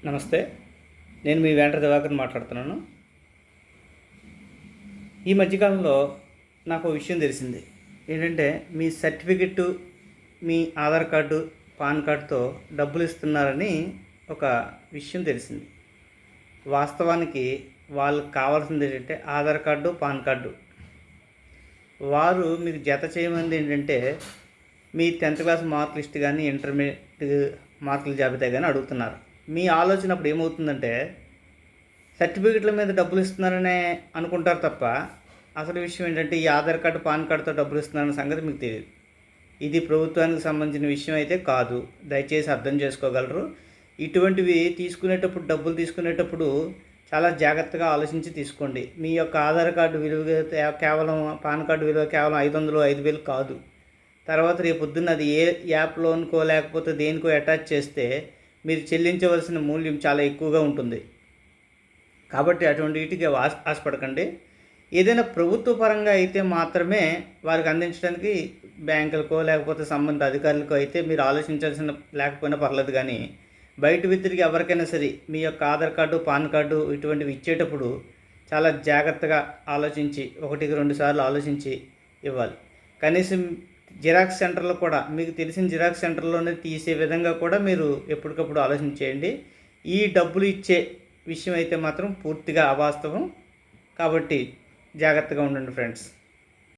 నమస్తే. నేను మీ వెంకట దివాకర్‌ని మాట్లాడుతున్నాను. ఈ మధ్యకాలంలో నాకు ఓ విషయం తెలిసింది. ఏంటంటే మీ సర్టిఫికెట్టు, మీ ఆధార్ కార్డు, పాన్ కార్డ్‌తో డబ్బులు ఇస్తున్నారని ఒక విషయం తెలిసింది. వాస్తవానికి వాళ్ళకి కావాల్సింది ఏంటంటే ఆధార్ కార్డు, పాన్ కార్డు. వారు మీకు జత చేయమనిది ఏంటంటే మీ 10th క్లాస్ మార్క్ లిస్ట్ కానీ, ఇంటర్మీడియట్ మార్కుల జాబితా కానీ అడుగుతున్నారు. మీ ఆలోచన అప్పుడు ఏమవుతుందంటే సర్టిఫికెట్ల మీద డబ్బులు ఇస్తున్నారనే అనుకుంటారు తప్ప అసలు విషయం ఏంటంటే ఈ ఆధార్ కార్డు, పాన్ కార్డుతో డబ్బులు ఇస్తున్నారన్న సంగతి మీకు తెలియదు. ఇది ప్రభుత్వానికి సంబంధించిన విషయం అయితే కాదు. దయచేసి అర్థం చేసుకోగలరు. ఇటువంటివి తీసుకునేటప్పుడు, డబ్బులు తీసుకునేటప్పుడు చాలా జాగ్రత్తగా ఆలోచించి తీసుకోండి. మీ యొక్క ఆధార్ కార్డు విలువ కేవలం, పాన్ కార్డు విలువ కేవలం 500, 5,000 కాదు. తర్వాత రేపొద్దున్న అది ఏ యాప్లోనికో లేకపోతే దేనికో అటాచ్ చేస్తే మీరు చెల్లించవలసిన మూల్యం చాలా ఎక్కువగా ఉంటుంది. కాబట్టి అటువంటి వీటికి ఆశపడకండి. ఏదైనా ప్రభుత్వ పరంగా అయితే మాత్రమే వారికి అందించడానికి బ్యాంకులకో లేకపోతే సంబంధిత అధికారులకో అయితే మీరు ఆలోచించాల్సిన లేకపోయినా పర్లేదు. కానీ బయట వ్యక్తికి ఎవరికైనా సరే మీ యొక్క ఆధార్ కార్డు, పాన్ కార్డు ఇటువంటివి ఇచ్చేటప్పుడు చాలా జాగ్రత్తగా ఆలోచించి, 1-2 సార్లు ఆలోచించి ఇవ్వాలి. కనీసం జిరాక్స్ సెంటర్లో కూడా మీకు తెలిసిన జిరాక్స్ సెంటర్లోనే తీసే విధంగా కూడా మీరు ఎప్పటికప్పుడు ఆలోచించేయండి. ఈ డబ్బులు ఇచ్చే విషయం అయితే మాత్రం పూర్తిగా అవాస్తవం. కాబట్టి జాగ్రత్తగా ఉండండి ఫ్రెండ్స్.